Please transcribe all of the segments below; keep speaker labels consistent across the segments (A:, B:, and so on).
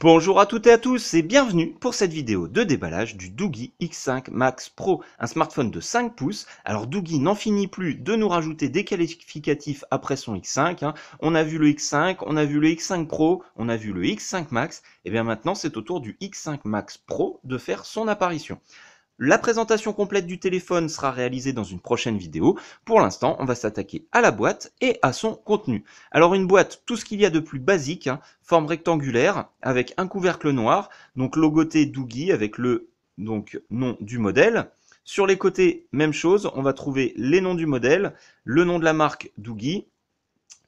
A: Bonjour à toutes et à tous et bienvenue pour cette vidéo de déballage du Doogee X5 Max Pro, un smartphone de 5 pouces. Alors Doogee n'en finit plus de nous rajouter des qualificatifs après son X5. On a vu le X5, on a vu le X5 Pro, on a vu le X5 Max, et bien maintenant c'est au tour du X5 Max Pro de faire son apparition. La présentation complète du téléphone sera réalisée dans une prochaine vidéo. Pour l'instant, on va s'attaquer à la boîte et à son contenu. Alors une boîte, tout ce qu'il y a de plus basique, forme rectangulaire, avec un couvercle noir, donc logoté Doogee avec le nom du modèle. Sur les côtés, même chose, on va trouver les noms du modèle, le nom de la marque Doogee.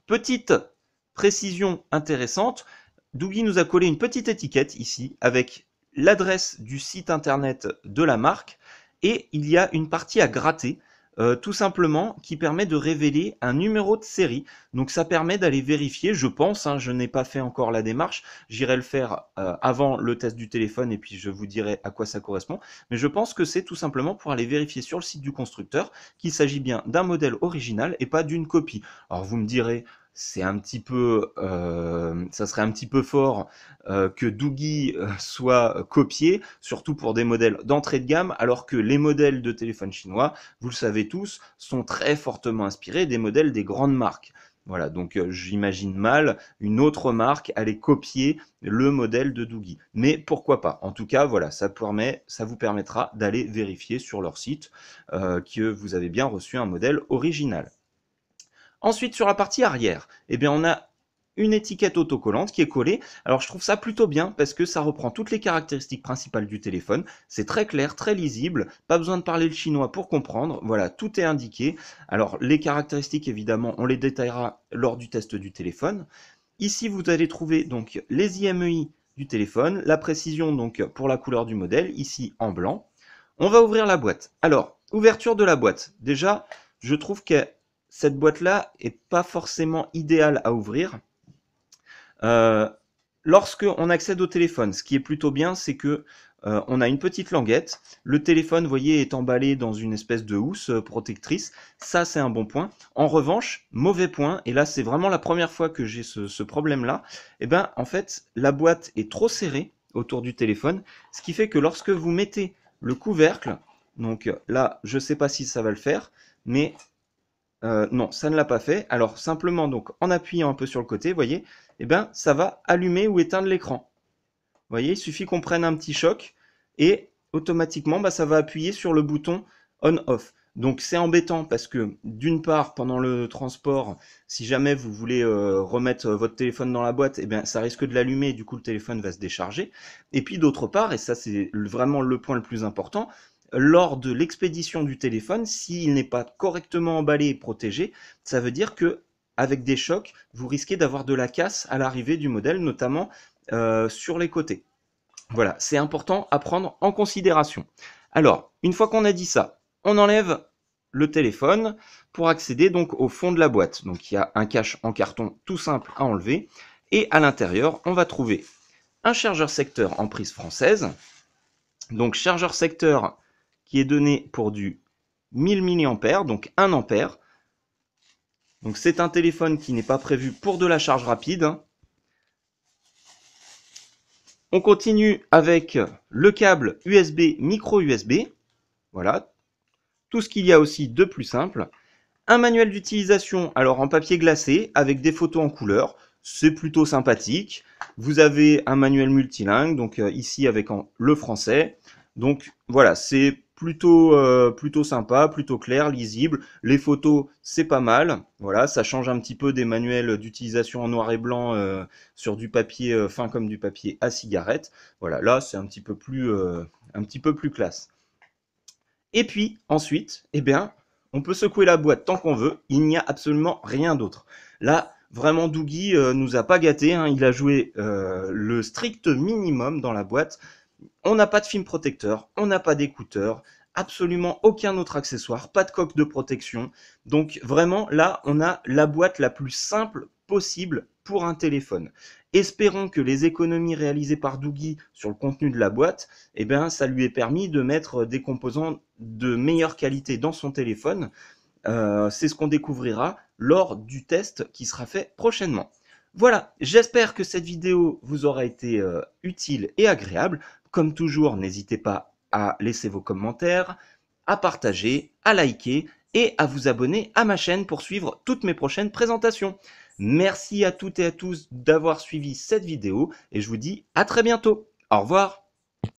A: Petite précision intéressante, Doogee nous a collé une petite étiquette ici avec l'adresse du site internet de la marque et il y a une partie à gratter tout simplement qui permet de révéler un numéro de série. Donc ça permet d'aller vérifier, je pense, je n'ai pas fait encore la démarche, j'irai le faire avant le test du téléphone et puis je vous dirai à quoi ça correspond, mais je pense que c'est tout simplement pour aller vérifier sur le site du constructeur qu'il s'agit bien d'un modèle original et pas d'une copie. Alors vous me direz, c'est un petit peu, ça serait un petit peu fort que Doogee soit copié, surtout pour des modèles d'entrée de gamme, alors que les modèles de téléphone chinois, vous le savez tous, sont très fortement inspirés des modèles des grandes marques. Voilà, donc j'imagine mal une autre marque aller copier le modèle de Doogee. Mais pourquoi pas? En tout cas, voilà, ça vous permettra d'aller vérifier sur leur site que vous avez bien reçu un modèle original. Ensuite, sur la partie arrière, eh bien, on a une étiquette autocollante qui est collée. Alors, je trouve ça plutôt bien parce que ça reprend toutes les caractéristiques principales du téléphone. C'est très clair, très lisible. Pas besoin de parler le chinois pour comprendre. Voilà, tout est indiqué. Alors, les caractéristiques, évidemment, on les détaillera lors du test du téléphone. Ici, vous allez trouver donc les IMEI du téléphone, la précision donc pour la couleur du modèle, ici en blanc. On va ouvrir la boîte. Alors, ouverture de la boîte. Déjà, je trouve que cette boîte-là est pas forcément idéale à ouvrir. Lorsque on accède au téléphone, ce qui est plutôt bien, c'est que on a une petite languette. Le téléphone, vous voyez, est emballé dans une espèce de housse protectrice. Ça, c'est un bon point. En revanche, mauvais point, et là, c'est vraiment la première fois que j'ai ce problème-là. Eh ben, en fait, la boîte est trop serrée autour du téléphone, ce qui fait que lorsque vous mettez le couvercle, donc là, je ne sais pas si ça va le faire, mais non, ça ne l'a pas fait. Alors simplement donc en appuyant un peu sur le côté, vous voyez, eh ben, ça va allumer ou éteindre l'écran. Vous voyez, il suffit qu'on prenne un petit choc et automatiquement ça va appuyer sur le bouton on-off. Donc c'est embêtant parce que d'une part pendant le transport, si jamais vous voulez remettre votre téléphone dans la boîte, eh bien, ça risque de l'allumer et du coup le téléphone va se décharger. Et puis d'autre part, et ça c'est vraiment le point le plus important, lors de l'expédition du téléphone, s'il n'est pas correctement emballé et protégé, ça veut dire que avec des chocs, vous risquez d'avoir de la casse à l'arrivée du modèle, notamment sur les côtés. Voilà, c'est important à prendre en considération. Alors, une fois qu'on a dit ça, on enlève le téléphone pour accéder donc au fond de la boîte. Donc il y a un cache en carton tout simple à enlever. Et à l'intérieur, on va trouver un chargeur secteur en prise française. Donc chargeur secteur qui est donné pour du 1000 mAh, donc 1 ampère. Donc c'est un téléphone qui n'est pas prévu pour de la charge rapide. On continue avec le câble USB, micro USB. Voilà, tout ce qu'il y a aussi de plus simple. Un manuel d'utilisation, alors en papier glacé, avec des photos en couleur. C'est plutôt sympathique. Vous avez un manuel multilingue, donc ici avec le français. Donc voilà, c'est plutôt sympa, plutôt clair, lisible. Les photos, c'est pas mal. Voilà, ça change un petit peu des manuels d'utilisation en noir et blanc sur du papier fin comme du papier à cigarette. Voilà, là c'est un petit peu plus classe. Et puis ensuite, eh bien, on peut secouer la boîte tant qu'on veut. Il n'y a absolument rien d'autre. Là, vraiment, Doogee nous a pas gâté. Il a joué le strict minimum dans la boîte. On n'a pas de film protecteur, on n'a pas d'écouteurs, absolument aucun autre accessoire, pas de coque de protection. Donc vraiment, là, on a la boîte la plus simple possible pour un téléphone. Espérons que les économies réalisées par Doogee sur le contenu de la boîte, eh bien, ça lui ait permis de mettre des composants de meilleure qualité dans son téléphone. C'est ce qu'on découvrira lors du test qui sera fait prochainement. Voilà, j'espère que cette vidéo vous aura été utile et agréable. Comme toujours, n'hésitez pas à laisser vos commentaires, à partager, à liker et à vous abonner à ma chaîne pour suivre toutes mes prochaines présentations. Merci à toutes et à tous d'avoir suivi cette vidéo et je vous dis à très bientôt. Au revoir.